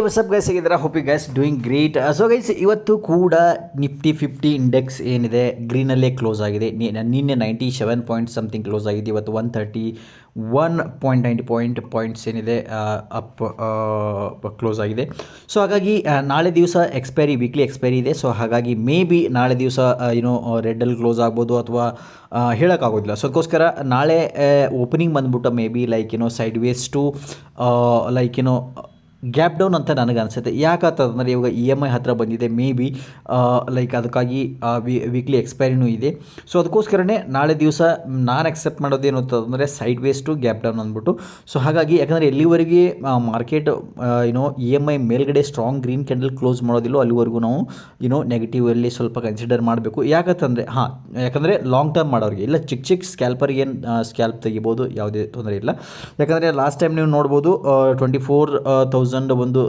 WhatsApp guys ಹೇಗಿದ್ದೀರಾ? Hope you guys doing great. So guys ಇವತ್ತು ಕೂಡ ನಿಫ್ಟಿ 50 ಇಂಡೆಕ್ಸ್ ಏನಿದೆ ಗ್ರೀನಲ್ಲೇ ಕ್ಲೋಸ್ ಆಗಿದೆ. ನಿನ್ನೆ 97 ಪಾಯಿಂಟ್ ಸಮಥಿಂಗ್ ಕ್ಲೋಸ್ ಆಗಿದೆ. ಇವತ್ತು 131.90 ಪಾಯಿಂಟ್ಸ್ ಏನಿದೆ ಅಪ್ ಕ್ಲೋಸ್ ಆಗಿದೆ. ಸೊ ಹಾಗಾಗಿ ನಾಳೆ ದಿವಸ ವೀಕ್ಲಿ ಎಕ್ಸ್ಪೈರಿ ಇದೆ. ಸೊ ಹಾಗಾಗಿ ಮೇ ಬಿ ನಾಳೆ ದಿವಸ ರೆಡ್ಡಲ್ಲಿ ಕ್ಲೋಸ್ ಆಗ್ಬೋದು ಅಥವಾ ಹೇಳೋಕ್ಕಾಗೋದಿಲ್ಲ. ಸೊ ಅದಕ್ಕೋಸ್ಕರ ನಾಳೆ ಓಪನಿಂಗ್ ಬಂದ್ಬಿಟ್ಟು maybe sideways to gap down ಅಂತ ನನಗೆ ಅನಿಸುತ್ತೆ. ಯಾಕಂತಂದರೆ ಇವಾಗ EMI ಹತ್ತಿರ ಬಂದಿದೆ. ಮೇ ಬಿ ಅದಕ್ಕಾಗಿ ವೀಕ್ಲಿ ಎಕ್ಸ್ಪೈರಿನೂ ಇದೆ. ಸೊ ಅದಕ್ಕೋಸ್ಕರನೇ ನಾಳೆ ದಿವಸ ನಾನು ಎಕ್ಸೆಪ್ಟ್ ಮಾಡೋದೇನು ಅಂತಂದರೆ sideways to gap down ಅಂದ್ಬಿಟ್ಟು. ಸೊ ಹಾಗಾಗಿ ಯಾಕಂದರೆ ಎಲ್ಲಿವರೆಗೆ ಮಾರ್ಕೆಟ್ EMI ಮೇಲ್ಗಡೆ ಸ್ಟ್ರಾಂಗ್ ಗ್ರೀನ್ ಕ್ಯಾಂಡಲ್ ಕ್ಲೋಸ್ ಮಾಡೋದಿಲ್ಲೋ ಅಲ್ಲಿವರೆಗೂ ನಾವು ನೆಗೆಟಿವಲ್ಲಿ ಸ್ವಲ್ಪ ಕನ್ಸಿಡರ್ ಮಾಡಬೇಕು. ಯಾಕಂದರೆ ಲಾಂಗ್ ಟರ್ಮ್ ಮಾಡೋರಿಗೆ ಇಲ್ಲ, ಚಿಕ್ಕ ಸ್ಕ್ಯಾಲ್ಪರ್ಗೆ ಸ್ಕ್ಯಾಲ್ಪ್ ತೆಗಿಬೋದು, ಯಾವುದೇ ತೊಂದರೆ ಇಲ್ಲ. ಯಾಕಂದರೆ ಲಾಸ್ಟ್ ಟೈಮ್ ನೀವು ನೋಡ್ಬೋದು 24,000 ಒಂದು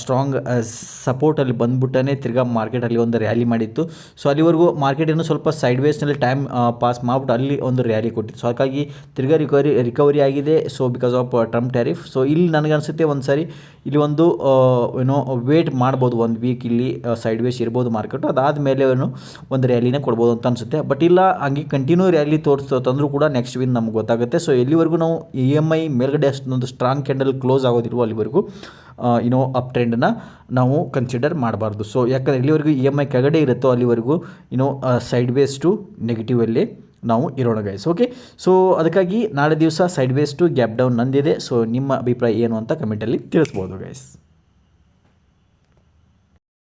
ಸ್ಟ್ರಾಂಗ್ ಸಪೋರ್ಟಲ್ಲಿ ಬಂದ್ಬಿಟ್ಟೇ ತಿರ್ಗಾ ಮಾರ್ಕೆಟಲ್ಲಿ ಒಂದು ರ್ಯಾಲಿ ಮಾಡಿತ್ತು. ಸೊ ಅಲ್ಲಿವರೆಗೂ ಮಾರ್ಕೆಟ್ ಇನ್ನೂ ಸ್ವಲ್ಪ ಸೈಡ್ ವೇಸ್ನಲ್ಲಿ ಟೈಮ್ ಪಾಸ್ ಮಾಡಿಬಿಟ್ಟು ಅಲ್ಲಿ ಒಂದು ರ್ಯಾಲಿ ಕೊಟ್ಟಿತ್ತು. ಸೊ ಹಾಗಾಗಿ ತಿರ್ಗಾ ರಿಕವರಿ ಆಗಿದೆ. So because of Trump tariff. So ಇಲ್ಲಿ ನನಗನ್ಸುತ್ತೆ ಒಂದು ಸಾರಿ ಇಲ್ಲಿ ಒಂದು ವೇಟ್ ಮಾಡ್ಬೋದು, ಒಂದು ವೀಕ್ ಇಲ್ಲಿ ಸೈಡ್ ವೇಸ್ ಇರ್ಬೋದು ಮಾರ್ಕೆಟು. ಅದಾದಮೇಲೆ ಒಂದು ರ್ಯಾಲಿನೇ ಕೊಡ್ಬೋದು ಅಂತ ಅನಿಸುತ್ತೆ. ಬಟ್ ಇಲ್ಲ ಹಂಗೆ ಕಂಟಿನ್ಯೂ ರ್ಯಾಲಿ ತಂದರೂ ಕೂಡ ನೆಕ್ಸ್ಟ್ ವೀಕ್ ನಮ್ಗೆ ಗೊತ್ತಾಗುತ್ತೆ. ಸೊ ಎಲ್ಲಿವರೆಗೂ ನಾವು EMI ಮೇಲ್ಗಡೆ ಅಷ್ಟೊಂದು ಸ್ಟ್ರಾಂಗ್ ಕ್ಯಾಂಡಲ್ ಕ್ಲೋಸ್ ಆಗೋದಿಲ್ವೋ ಅಲ್ಲಿವರೆಗೂ ಅಪ್ ಟ್ರೆಂಡನ್ನ ನಾವು ಕನ್ಸಿಡರ್ ಮಾಡಬಾರ್ದು. ಸೊ ಯಾಕಂದರೆ ಎಲ್ಲಿವರೆಗೂ EMI ಕೆಳಗಡೆ ಇರುತ್ತೋ ಅಲ್ಲಿವರೆಗೂ ಸೈಡ್ ವೇಸ್ ಟು ನೆಗೆಟಿವಲ್ಲಿ ನಾವು ಇರೋಣ ಗೈಸ್. ಓಕೆ, ಸೊ ಅದಕ್ಕಾಗಿ ನಾಳೆ ದಿವಸ sideways to gap down ನಂದಿದೆ. ಸೊ ನಿಮ್ಮ ಅಭಿಪ್ರಾಯ ಏನು ಅಂತ ಕಮೆಂಟಲ್ಲಿ ತಿಳಿಸ್ಬೋದು ಗೈಸ್.